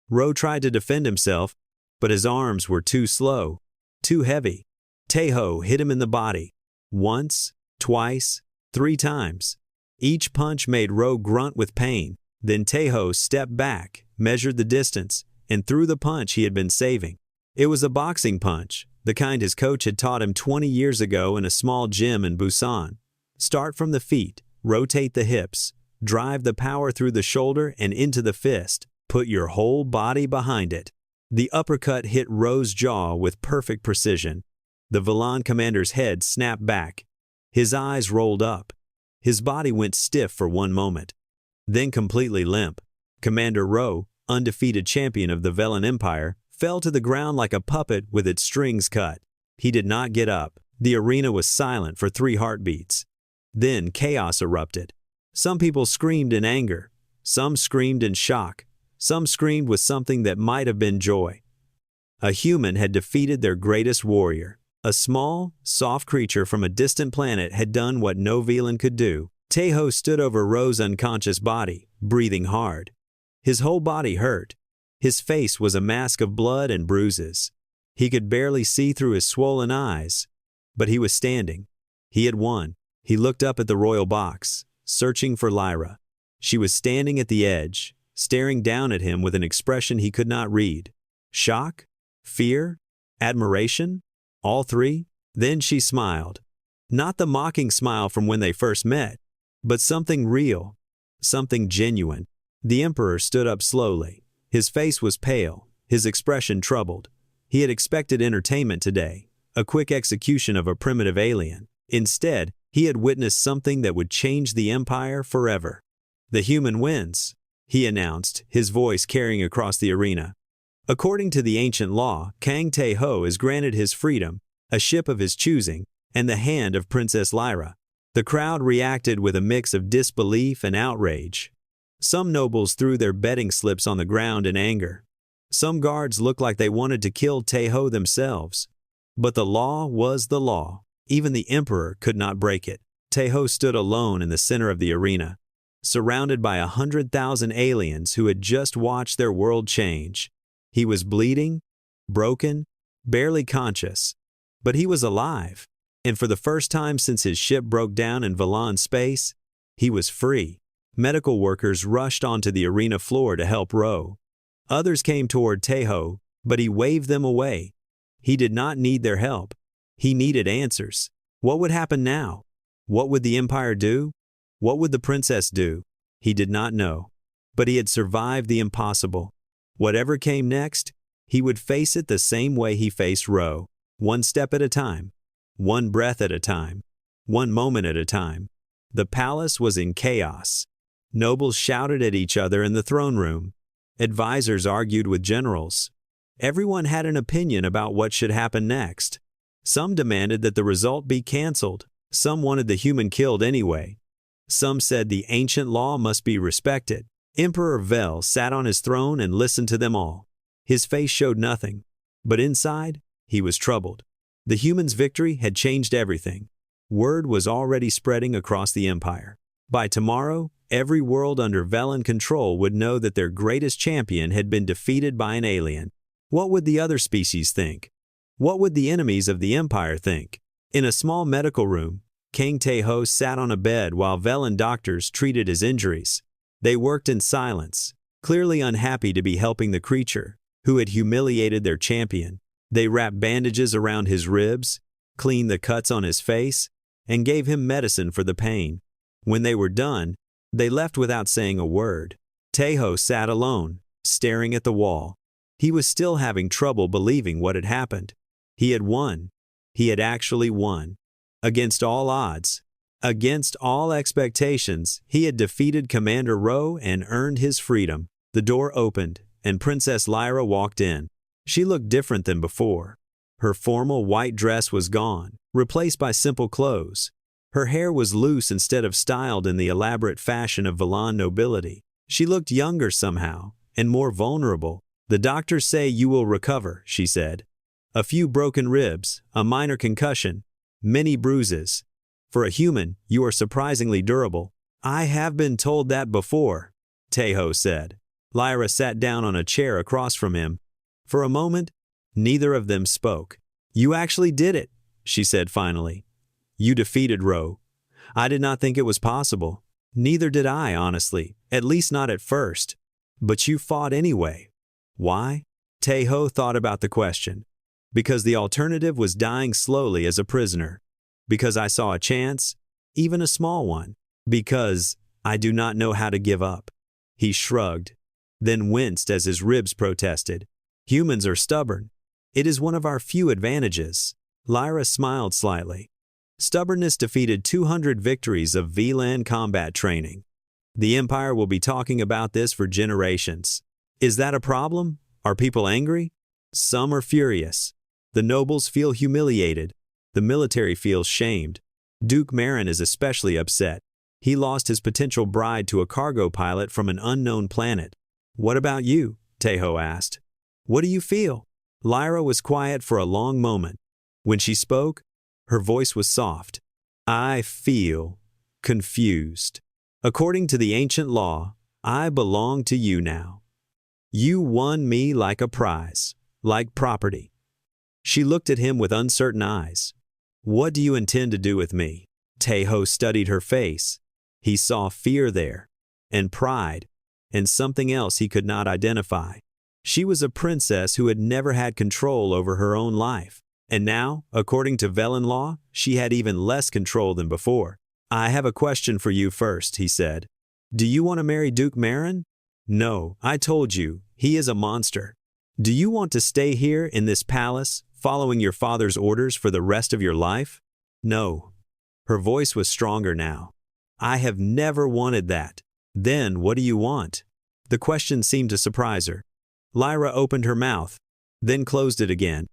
Ro tried to defend himself, but his arms were too slow, too heavy. Taeho hit him in the body. Once, twice, 3 times. Each punch made Ro grunt with pain. Then Taeho stepped back, measured the distance, and threw the punch he had been saving. It was a boxing punch, the kind his coach had taught him 20 years ago in a small gym in Busan. Start from the feet, rotate the hips, drive the power through the shoulder and into the fist. Put your whole body behind it. The uppercut hit Ro's jaw with perfect precision. The Velan commander's head snapped back. His eyes rolled up. His body went stiff for one moment, then completely limp. Commander Ro, undefeated champion of the Velan Empire, fell to the ground like a puppet with its strings cut. He did not get up. The arena was silent for 3 heartbeats. Then chaos erupted. Some people screamed in anger. Some screamed in shock. Some screamed with something that might have been joy. A human had defeated their greatest warrior. A small, soft creature from a distant planet had done what no Velan could do. Taeho stood over Ro's unconscious body, breathing hard. His whole body hurt. His face was a mask of blood and bruises. He could barely see through his swollen eyes. But he was standing. He had won. He looked up at the royal box, searching for Lyra. She was standing at the edge, staring down at him with an expression he could not read. Shock? Fear? Admiration? All 3? Then she smiled. Not the mocking smile from when they first met, but something real, something genuine. The Emperor stood up slowly. His face was pale, his expression troubled. He had expected entertainment today, a quick execution of a primitive alien. Instead, he had witnessed something that would change the Empire forever. "The human wins," he announced, his voice carrying across the arena. According to the ancient law, Kang Taeho is granted his freedom, a ship of his choosing, and the hand of Princess Lyra. The crowd reacted with a mix of disbelief and outrage. Some nobles threw their betting slips on the ground in anger. Some guards looked like they wanted to kill Taeho themselves. But the law was the law. Even the Emperor could not break it. Taeho stood alone in the center of the arena, surrounded by 100,000 aliens who had just watched their world change. He was bleeding, broken, barely conscious, but he was alive. And for the first time since his ship broke down in Velan space, he was free. Medical workers rushed onto the arena floor to help Ro. Others came toward Taeho, but he waved them away. He did not need their help. He needed answers. What would happen now? What would the Empire do? What would the princess do? He did not know. But he had survived the impossible. Whatever came next, he would face it the same way he faced Ro. One step at a time. One breath at a time. One moment at a time. The palace was in chaos. Nobles shouted at each other in the throne room. Advisors argued with generals. Everyone had an opinion about what should happen next. Some demanded that the result be canceled. Some wanted the human killed anyway. Some said the ancient law must be respected. Emperor Vel sat on his throne and listened to them all. His face showed nothing, but inside, he was troubled. The humans' victory had changed everything. Word was already spreading across the empire. By tomorrow, every world under Velan control would know that their greatest champion had been defeated by an alien. What would the other species think? What would the enemies of the empire think? In a small medical room, King Taeho sat on a bed while Velan doctors treated his injuries. They worked in silence, clearly unhappy to be helping the creature who had humiliated their champion. They wrapped bandages around his ribs, cleaned the cuts on his face, and gave him medicine for the pain. When they were done, they left without saying a word. Taeho sat alone, staring at the wall. He was still having trouble believing what had happened. He had won. He had actually won. Against all odds, against all expectations, he had defeated Commander Ro and earned his freedom. The door opened, and Princess Lyra walked in. She looked different than before. Her formal white dress was gone, replaced by simple clothes. Her hair was loose instead of styled in the elaborate fashion of Velan nobility. She looked younger somehow, and more vulnerable. "The doctors say you will recover," she said. "A few broken ribs, a minor concussion, many bruises. For a human, you are surprisingly durable." "I have been told that before," Tejo said. Lyra sat down on a chair across from him. For a moment, neither of them spoke. "You actually did it," she said finally. "You defeated Ro. I did not think it was possible. Neither did I, honestly, at least not at first. But you fought anyway. Why?" Tejo thought about the question. "Because the alternative was dying slowly as a prisoner. Because I saw a chance, even a small one. Because I do not know how to give up." He shrugged, then winced as his ribs protested. "Humans are stubborn. It is one of our few advantages." Lyra smiled slightly. "Stubbornness defeated 200 victories of VLAN combat training. The Empire will be talking about this for generations. Is that a problem? Are people angry? Some are furious. The nobles feel humiliated. The military feels shamed. Duke Marin is especially upset. He lost his potential bride to a cargo pilot from an unknown planet." "What about you?" Tejo asked. "What do you feel?" Lyra was quiet for a long moment. When she spoke, her voice was soft. "I feel confused. According to the ancient law, I belong to you now. You won me like a prize, like property." She looked at him with uncertain eyes. "What do you intend to do with me?" Tejo studied her face. He saw fear there, and pride, and something else he could not identify. She was a princess who had never had control over her own life. And now, according to Velen law, she had even less control than before. "I have a question for you first," he said. "Do you want to marry Duke Marin?" "No, I told you, he is a monster." "Do you want to stay here in this palace, following your father's orders for the rest of your life?" "No." Her voice was stronger now. "I have never wanted that." "Then what do you want?" The question seemed to surprise her. Lyra opened her mouth, then closed it again.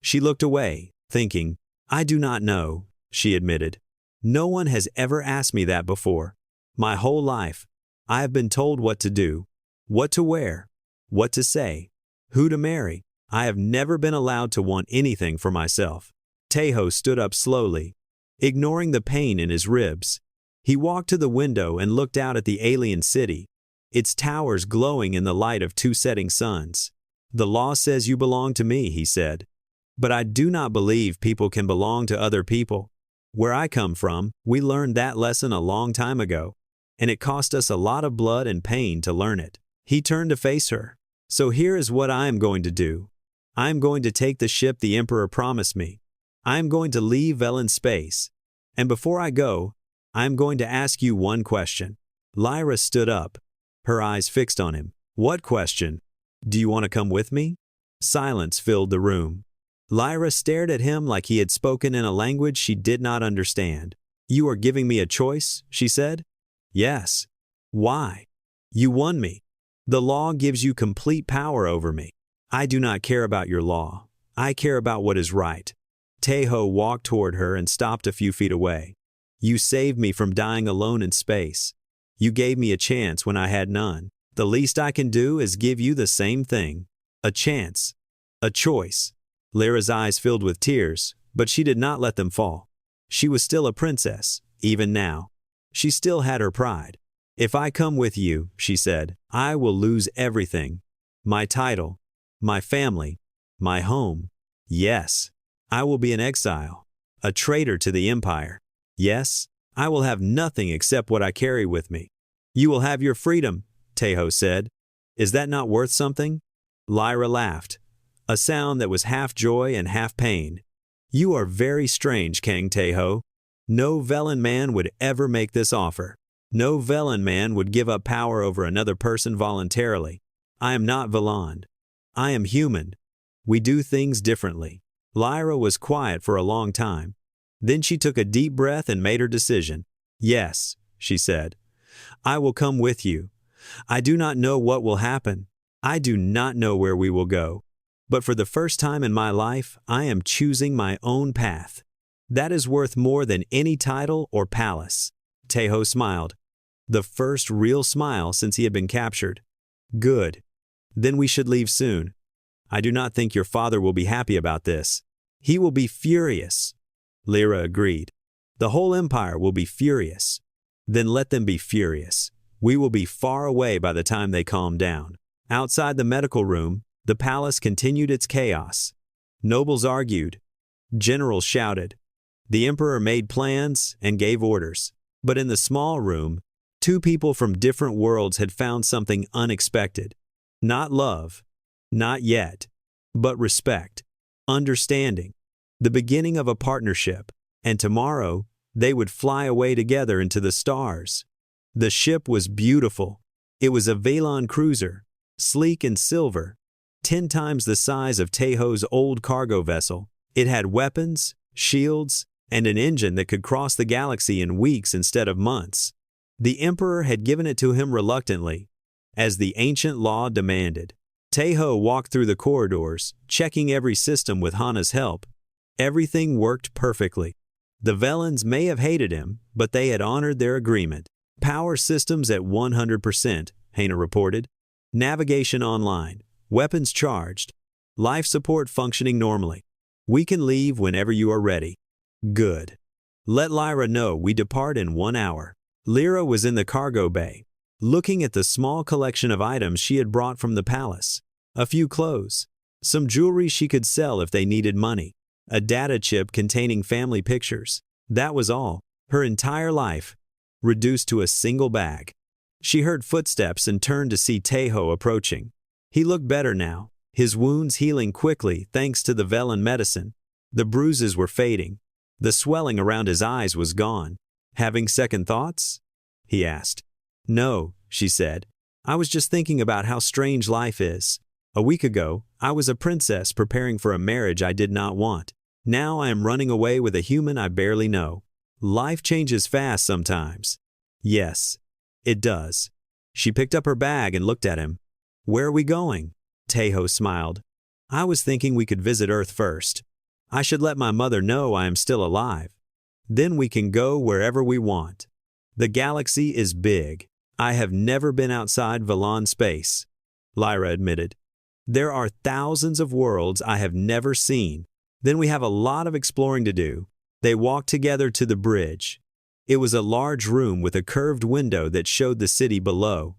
She looked away, thinking. "I do not know," she admitted. "No one has ever asked me that before. My whole life, I have been told what to do, what to wear, what to say, who to marry. I have never been allowed to want anything for myself." Tejo stood up slowly, ignoring the pain in his ribs. He walked to the window and looked out at the alien city, its towers glowing in the light of two setting suns. "The law says you belong to me," he said. "But I do not believe people can belong to other people. Where I come from, we learned that lesson a long time ago, and it cost us a lot of blood and pain to learn it." He turned to face her. "So here is what I am going to do. I am going to take the ship the Emperor promised me. I am going to leave Velen space. And before I go, I am going to ask you one question." Lyra stood up, her eyes fixed on him. "What question?" "Do you want to come with me?" Silence filled the room. Lyra stared at him like he had spoken in a language she did not understand. "You are giving me a choice," she said. "Yes." "Why?" "You won me. The law gives you complete power over me. I do not care about your law. I care about what is right." Tejo walked toward her and stopped a few feet away. "You saved me from dying alone in space. You gave me a chance when I had none. The least I can do is give you the same thing. A chance. A choice." Lyra's eyes filled with tears, but she did not let them fall. She was still a princess, even now. She still had her pride. "If I come with you," she said, "I will lose everything. My title, my family, my home. Yes, I will be an exile, a traitor to the Empire. Yes, I will have nothing except what I carry with me." "You will have your freedom," Tejo said. "Is that not worth something?" Lyra laughed, a sound that was half joy and half pain. "You are very strange, Kang Tejo. No Velen man would ever make this offer. No Velen man would give up power over another person voluntarily. I am not Veland. I am human. We do things differently." Lyra was quiet for a long time. Then she took a deep breath and made her decision. "Yes," she said. "I will come with you. I do not know what will happen. I do not know where we will go. But for the first time in my life, I am choosing my own path. That is worth more than any title or palace." Taeho smiled. The first real smile since he had been captured. "Good. Then we should leave soon. I do not think your father will be happy about this. He will be furious." Lyra agreed. "The whole empire will be furious." "Then let them be furious. We will be far away by the time they calm down." Outside the medical room, the palace continued its chaos. Nobles argued. Generals shouted. The emperor made plans and gave orders. But in the small room, two people from different worlds had found something unexpected. Not love, not yet, but respect, understanding, the beginning of a partnership, and tomorrow they would fly away together into the stars. The ship was beautiful. It was a Valon cruiser, sleek and silver, 10 times the size of Taeho's old cargo vessel. It had weapons, shields, and an engine that could cross the galaxy in weeks instead of months. The emperor had given it to him reluctantly, as the ancient law demanded. Taeho walked through the corridors, checking every system with Hana's help. Everything worked perfectly. The Velans may have hated him, but they had honored their agreement. "Power systems at 100%, Hana reported. "Navigation online. Weapons charged. Life support functioning normally. We can leave whenever you are ready." "Good. Let Lyra know we depart in 1 hour." Lyra was in the cargo bay, looking at the small collection of items she had brought from the palace. A few clothes, some jewelry she could sell if they needed money, a data chip containing family pictures. That was all. Her entire life, reduced to a single bag. She heard footsteps and turned to see Taeho approaching. He looked better now, his wounds healing quickly thanks to the Velan medicine. The bruises were fading. The swelling around his eyes was gone. "Having second thoughts?" he asked. "No," she said. "I was just thinking about how strange life is. A week ago, I was a princess preparing for a marriage I did not want. Now I am running away with a human I barely know. Life changes fast sometimes." "Yes, it does." She picked up her bag and looked at him. "Where are we going?" Taeho smiled. "I was thinking we could visit Earth first. I should let my mother know I am still alive. Then we can go wherever we want. The galaxy is big. I have never been outside Valon space," Lyra admitted. "There are thousands of worlds I have never seen. Then we have a lot of exploring to do." They walked together to the bridge. It was a large room with a curved window that showed the city below.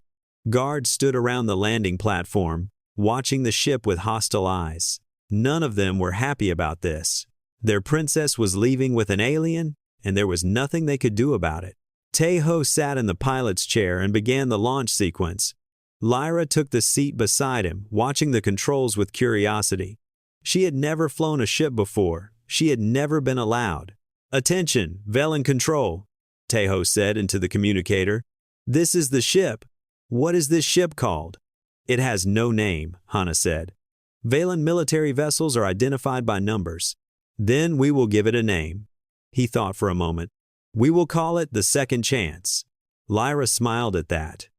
Guards stood around the landing platform, watching the ship with hostile eyes. None of them were happy about this. Their princess was leaving with an alien, and there was nothing they could do about it. Taeho sat in the pilot's chair and began the launch sequence. Lyra took the seat beside him, watching the controls with curiosity. She had never flown a ship before. She had never been allowed. "Attention, Velan Control," Taeho said into the communicator. "This is the ship. What is this ship called?" "It has no name," Hana said. "Velan military vessels are identified by numbers. Then we will give it a name." He thought for a moment. "We will call it the Second Chance." Lyra smiled at that.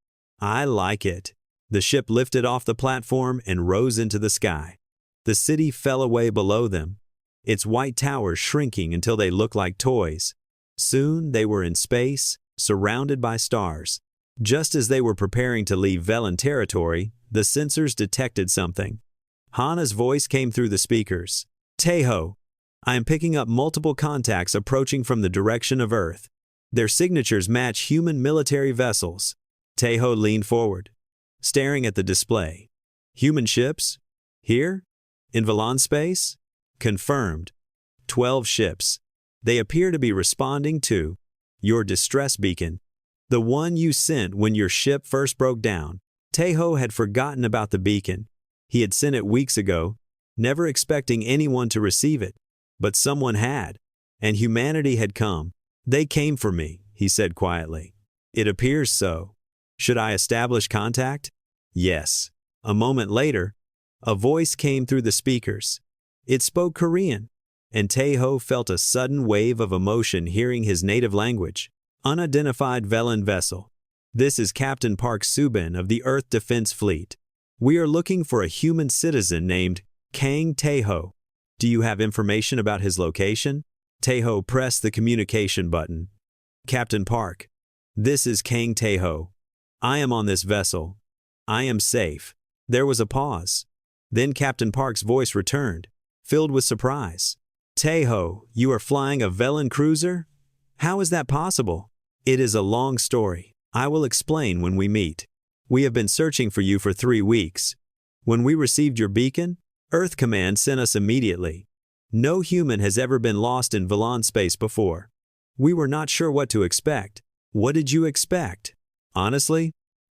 "I like it." The ship lifted off the platform and rose into the sky. The city fell away below them, its white towers shrinking until they looked like toys. Soon they were in space, surrounded by stars. Just as they were preparing to leave Velan territory, the sensors detected something. Hana's voice came through the speakers. "Taeho, I am picking up multiple contacts approaching from the direction of Earth. Their signatures match human military vessels." Taeho leaned forward, staring at the display. "Human ships? Here? In Valon space?" "Confirmed. 12 ships. They appear to be responding to your distress beacon, the one you sent when your ship first broke down." Taeho had forgotten about the beacon. He had sent it weeks ago, never expecting anyone to receive it. But someone had, and humanity had come. "They came for me," he said quietly. "It appears so. Should I establish contact?" "Yes." A moment later, a voice came through the speakers. It spoke Korean, and Taeho felt a sudden wave of emotion hearing his native language. "Unidentified Velan vessel. This is Captain Park Subin of the Earth Defense Fleet. We are looking for a human citizen named Kang Taeho. Do you have information about his location? Taeho pressed the communication button. Captain Park. This is Kang Taeho. I am on this vessel. I am safe. There was a pause. Then Captain Park's voice returned, filled with surprise. Taeho, you are flying a Velen cruiser? How is that possible? It is a long story. I will explain when we meet. We have been searching for you for 3 weeks. When we received your beacon, Earth Command sent us immediately. No human has ever been lost in Velen space before. We were not sure what to expect. What did you expect? Honestly,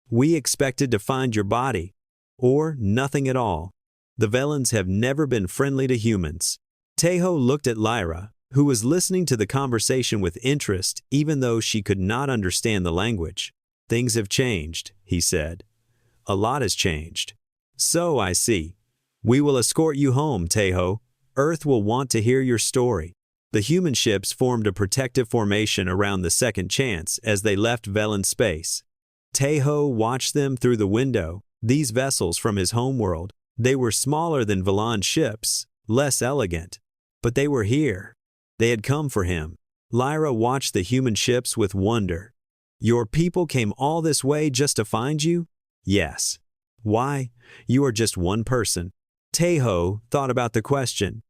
we expected to find your body. Or nothing at all. The Velens have never been friendly to humans. Taeho looked at Lyra, who was listening to the conversation with interest even though she could not understand the language. Things have changed, he said. A lot has changed. So I see. We will escort you home, Taeho. Earth will want to hear your story. The human ships formed a protective formation around the second chance as they left Velen space. Taeho watched them through the window, these vessels from his homeworld. They were smaller than Velen ships, less elegant. But they were here. They had come for him. Lyra watched the human ships with wonder. Your people came all this way just to find you? Yes. Why? You are just one person. Taeho thought about the question.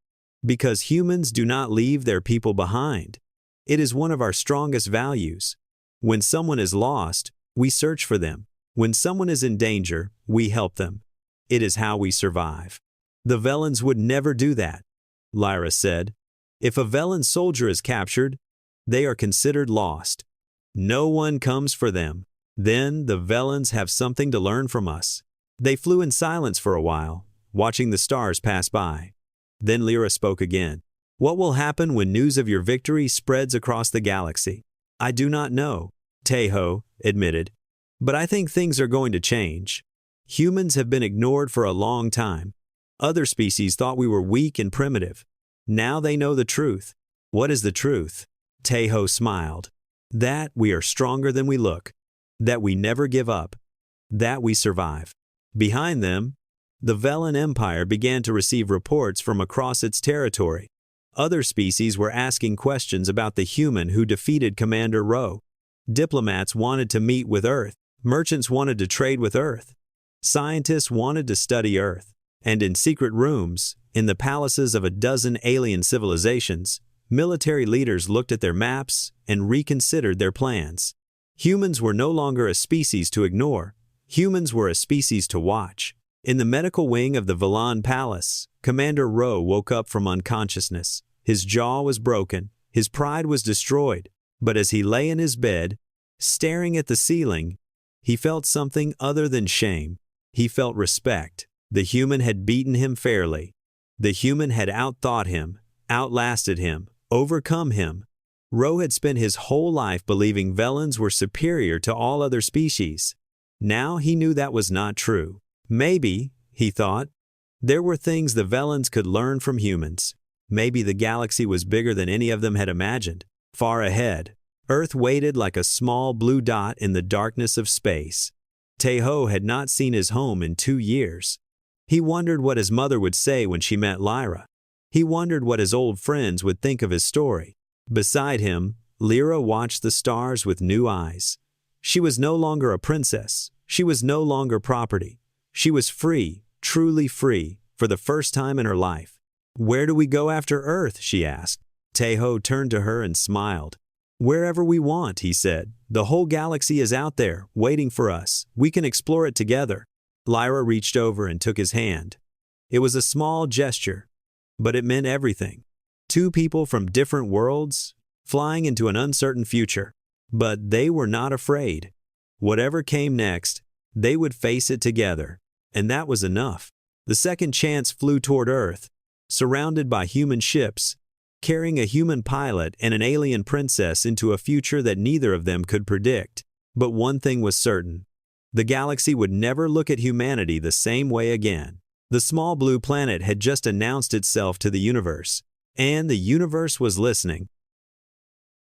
Because humans do not leave their people behind. It is one of our strongest values. When someone is lost, we search for them. When someone is in danger, we help them. It is how we survive. The Velens would never do that, Lyra said. If a Velen soldier is captured, they are considered lost. No one comes for them. Then the Velens have something to learn from us. They flew in silence for a while, watching the stars pass by. Then Lyra spoke again. What will happen when news of your victory spreads across the galaxy? I do not know, Taeho admitted. But I think things are going to change. Humans have been ignored for a long time. Other species thought we were weak and primitive. Now they know the truth. What is the truth? Taeho smiled. That we are stronger than we look. That we never give up. That we survive. Behind them, the Velen Empire began to receive reports from across its territory. Other species were asking questions about the human who defeated Commander Ro. Diplomats wanted to meet with Earth. Merchants wanted to trade with Earth. Scientists wanted to study Earth. And in secret rooms, in the palaces of a dozen alien civilizations, military leaders looked at their maps and reconsidered their plans. Humans were no longer a species to ignore. Humans were a species to watch. In the medical wing of the Velen Palace, Commander Ro woke up from unconsciousness. His jaw was broken. His pride was destroyed. But as he lay in his bed, staring at the ceiling, he felt something other than shame. He felt respect. The human had beaten him fairly. The human had outthought him, outlasted him, overcome him. Ro had spent his whole life believing Velens were superior to all other species. Now he knew that was not true. Maybe, he thought, there were things the Velens could learn from humans. Maybe the galaxy was bigger than any of them had imagined. Far ahead, Earth waited like a small blue dot in the darkness of space. Taeho had not seen his home in 2 years. He wondered what his mother would say when she met Lyra. He wondered what his old friends would think of his story. Beside him, Lyra watched the stars with new eyes. She was no longer a princess. She was no longer property. She was free, truly free, for the first time in her life. Where do we go after Earth? She asked. Taeho turned to her and smiled. Wherever we want, he said. The whole galaxy is out there, waiting for us. We can explore it together. Lyra reached over and took his hand. It was a small gesture, but it meant everything. 2 people from different worlds, flying into an uncertain future. But they were not afraid. Whatever came next, they would face it together. And that was enough. The second chance flew toward Earth, surrounded by human ships, carrying a human pilot and an alien princess into a future that neither of them could predict. But one thing was certain. The galaxy would never look at humanity the same way again. The small blue planet had just announced itself to the universe, and the universe was listening.